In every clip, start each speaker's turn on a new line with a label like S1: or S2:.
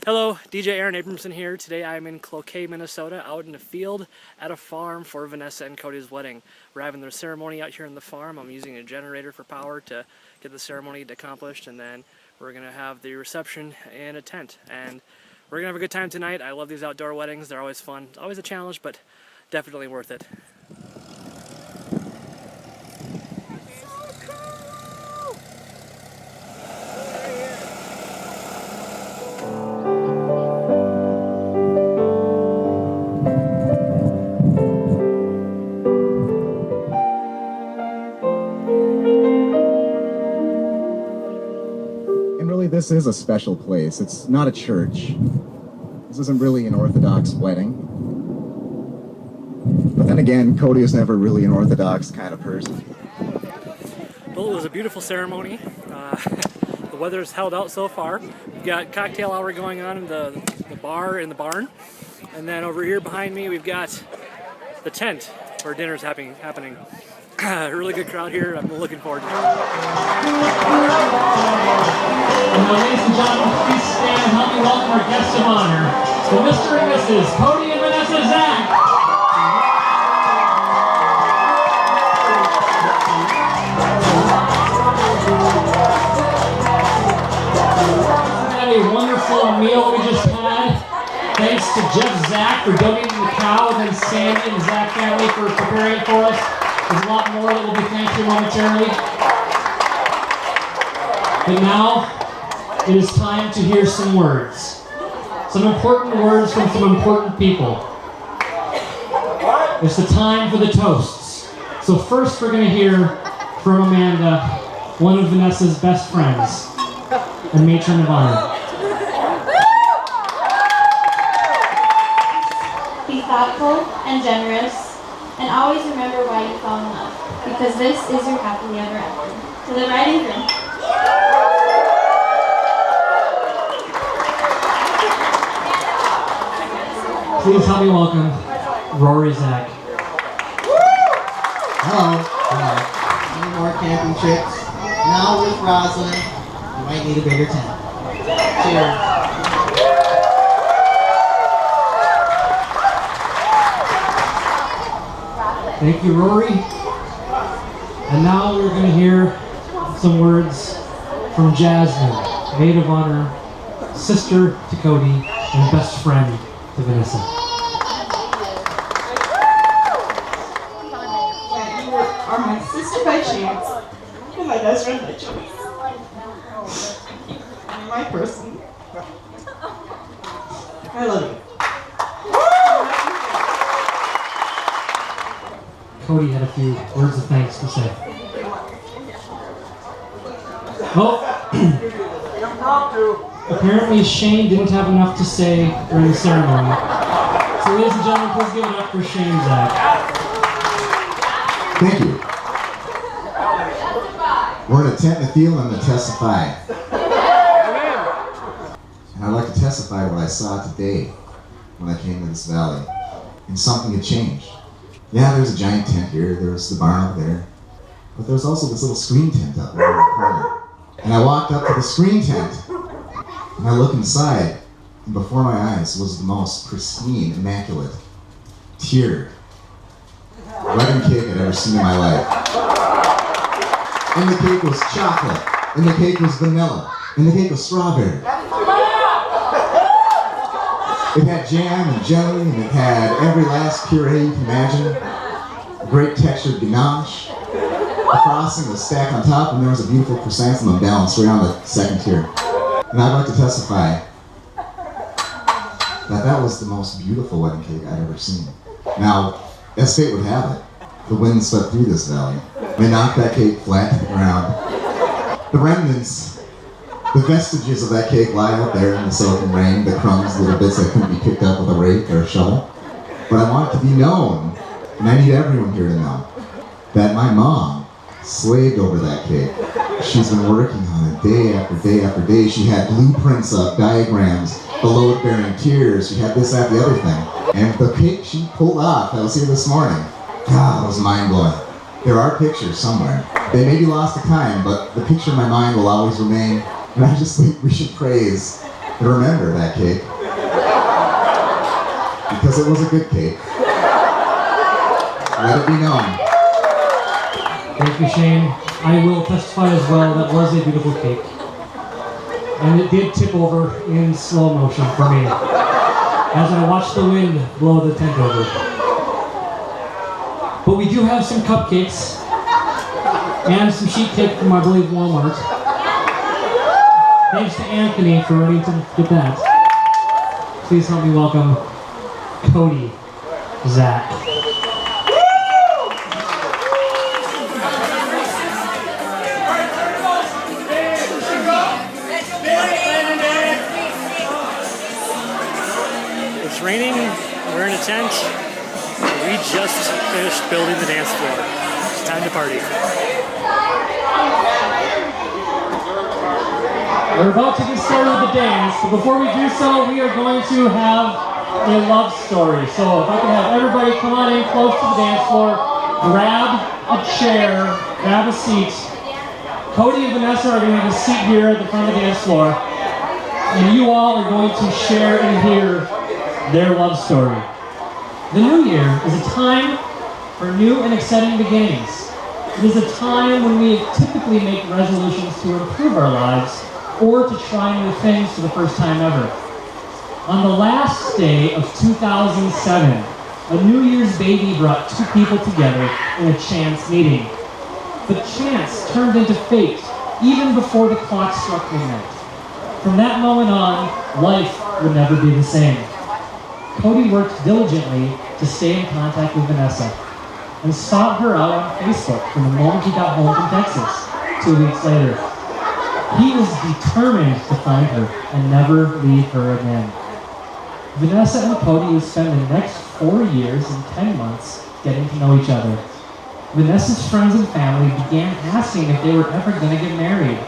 S1: Hello, DJ Aaron Abramson here. Today I'm in Cloquet, Minnesota, out in a field at a farm for Vanessa and Cody's wedding. We're having their ceremony out here on the farm. I'm using a generator for power to get the ceremony accomplished, and then we're going to have the reception in a tent. And we're going to have a good time tonight. I love these outdoor weddings. They're always fun. It's always a challenge, but definitely worth it.
S2: This is a special place. It's not a church. This isn't really an Orthodox wedding. But then again, Cody is never really an Orthodox kind of person.
S1: Well, it was a beautiful ceremony. The weather's held out so far. We've got cocktail hour going on in the bar in the barn. And then over here behind me, we've got the tent where dinner's happening. A really good crowd here. I'm looking forward to it.
S3: And ladies and gentlemen, please stand and help me welcome our guests of honor, the Mr. and Mrs. Cody and Vanessa Zach. Had a wonderful meal we just had. Thanks to Jeff Zach for donating the cow, and then Sandy and the Zach family for preparing it for us. There's a lot more that will be thanked for momentarily. But now, it is time to hear some words. Some important words from some important people. It's the time for the toasts. So first we're going to hear from Amanda, one of Vanessa's best friends, and matron of honor.
S4: Be thoughtful and generous. And always remember why you fell in love, because this is your happily ever after. To the bride and groom.
S3: Please help me welcome Rory Zach.
S5: Hello. Any more camping trips? Now with Rosalind, you might need a bigger tent. Cheers.
S3: Thank you, Rory. And now we're going to hear some words from Jasmine, maid of honor, sister to Cody, and best friend to Vanessa.
S6: You are my sister by chance, and my best friend by choice. You're my person. I love you.
S3: Cody had a few words of thanks to say. Oh, apparently Shane didn't have enough to say during the ceremony. So ladies and gentlemen, please give it up for Shane Zach.
S2: Thank you. We're in a tent in the field, and I'm going to testify. And I'd like to testify what I saw today when I came to this valley. And something had changed. Yeah, there's a giant tent here, there's the barn over there, but there's also this little screen tent up there in the corner. And I walked up to the screen tent, and I looked inside, and before my eyes was the most pristine, immaculate, tiered wedding cake I'd ever seen in my life. And the cake was chocolate, and the cake was vanilla, and the cake was strawberry. It had jam and jelly, and it had every last puree you can imagine. A great textured ganache. The frosting was stacked on top, and there was a beautiful chrysanthemum balanced right on the second tier. And I'd like to testify that that was the most beautiful wedding cake I'd ever seen. Now, as fate would have it, the wind swept through this valley. They knocked that cake flat to the ground. The remnants, the vestiges of that cake lie out there in the soaking rain, the crumbs, little bits that couldn't be picked up with a rake or a shovel. But I want it to be known, and I need everyone here to know, that my mom slaved over that cake. She's been working on it day after day after day. She had blueprints up, diagrams, the load-bearing tiers. She had this, that, the other thing. And the cake she pulled off, I was here this morning, God, it was mind-blowing. There are pictures somewhere. They may be lost to time, but the picture in my mind will always remain. And I just think we should praise And remember that cake, because it was a good cake. Let it be known.
S3: Thank you, Shane. I will testify as well, that was a beautiful cake. And it did tip over in slow motion for me as I watched the wind blow the tent over. But we do have some cupcakes and some sheet cake from, I believe, Walmart. Thanks to Anthony for running to get that. Please help me welcome Cody, Zach.
S1: It's raining, we're in a tent. We just finished building the dance floor. It's time to party.
S3: We're about to get started with the dance, but before we do so, we are going to have a love story. So if I can have everybody come on in close to the dance floor, grab a chair, grab a seat. Cody and Vanessa are going to have a seat here at the front of the dance floor, and you all are going to share and hear their love story. The new year is a time for new and exciting beginnings. It is a time when we typically make resolutions to improve our lives or to try new things for the first time ever. On the last day of 2007, a New Year's baby brought two people together in a chance meeting. But chance turned into fate even before the clock struck midnight. From that moment on, life would never be the same. Cody worked diligently to stay in contact with Vanessa and sought her out on Facebook from the moment he got home from Texas, 2 weeks later. He was determined to find her and never leave her again. Vanessa and Cody would spend the next 4 years and 10 months getting to know each other. Vanessa's friends and family began asking if they were ever going to get married.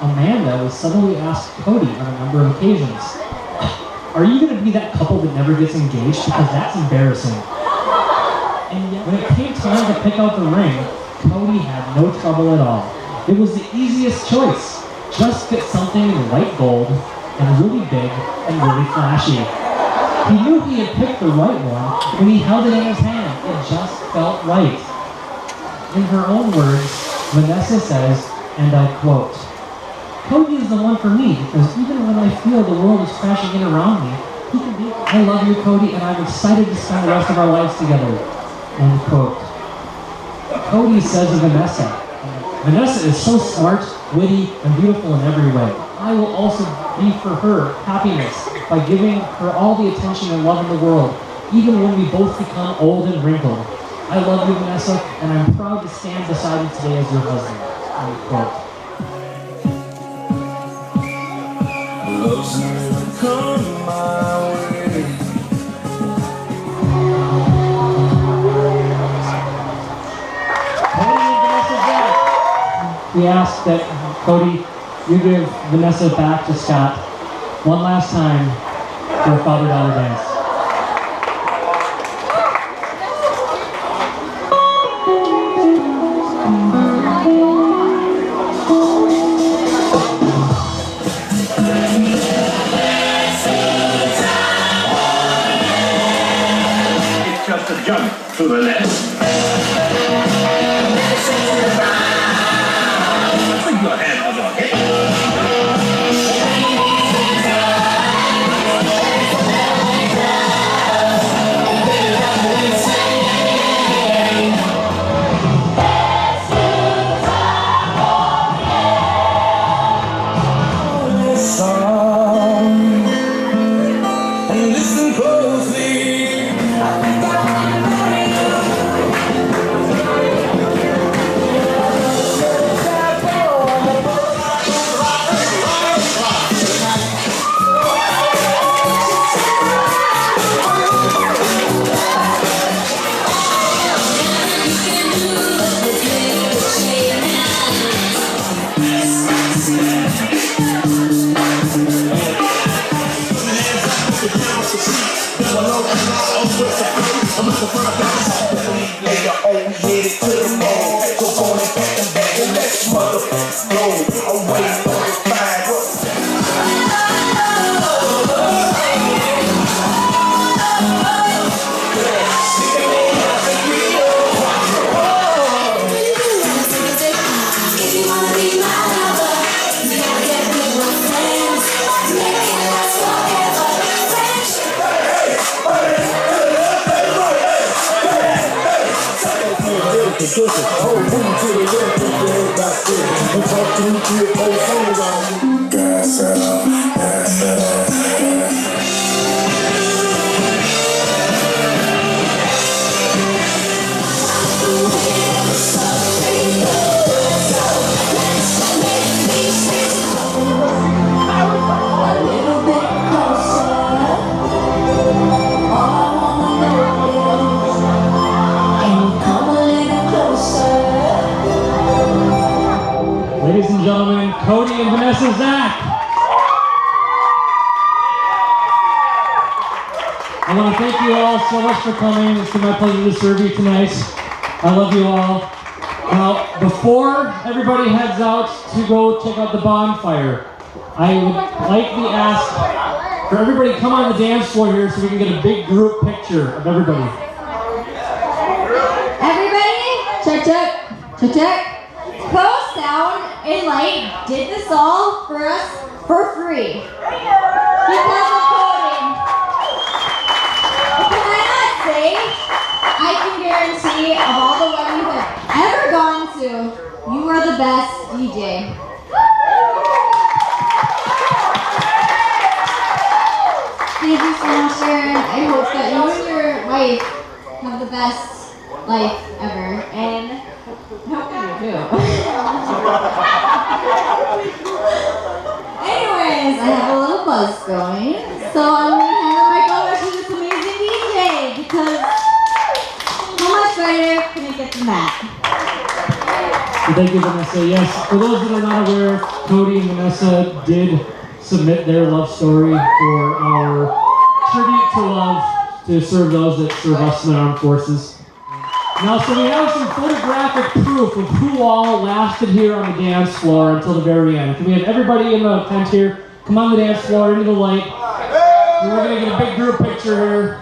S3: Amanda would suddenly ask Cody on a number of occasions, "Are you going to be that couple that never gets engaged? Because that's embarrassing." And yet, when it came time to pick out the ring, Cody had no trouble at all. It was the easiest choice. Just get something in white gold and really big and really flashy. He knew he had picked the right one when he held it in his hand. It just felt right. In her own words, Vanessa says, and I quote, "Cody is the one for me because even when I feel the world is crashing in around me, he can be, I love you, Cody, and I'm excited to spend the rest of our lives together." End quote. Cody says of Vanessa, "Vanessa is so smart, witty, and beautiful in every way. I will also be for her happiness by giving her all the attention and love in the world, even when we both become old and wrinkled. I love you, Vanessa, and I'm proud to stand beside you today as your husband." End quote.
S7: Love's never come my way.
S3: Cody and Vanessa back. We ask that Cody, you give Vanessa back to Scott one last time for a father-daughter dance.
S7: Just a jump to the left. Put your hand on your head. And listen closely. Go. I'm waiting for the fire.
S8: circle. Oh, move to the left, put your head back there. And talk 2, 3, 4 songs around. Gas it up, gas it up, gas.
S3: Ladies and gentlemen, Cody and Vanessa Zach. I want to thank you all so much for coming. It's been my pleasure to serve you tonight. I love you all. Now, before everybody heads out to go check out the bonfire, I would like to ask for everybody to come on the dance floor here so we can get a big group picture of everybody.
S4: Everybody, check, check, check, check. Co Sound and Light did this all for us for free. Because of Cody. Can I not say, I can guarantee of all the weddings I've ever gone to, you are the best DJ. Thank you so much, Sharon. I hope that you and your wife have the best life ever. And I hope you do. Anyways, I have a little buzz going. So I'm going to hand the mic over to this amazing DJ because how much better can it get than that?
S3: Thank you, Vanessa. Yes, for those that are not aware, Cody and Vanessa did submit their love story for our tribute to love to serve those that serve us in the armed forces. Now, so we have some photographic proof of who all lasted here on the dance floor until the very end. Can we have everybody in the tent here come on the dance floor, into the light? And we're going to get a big group picture here.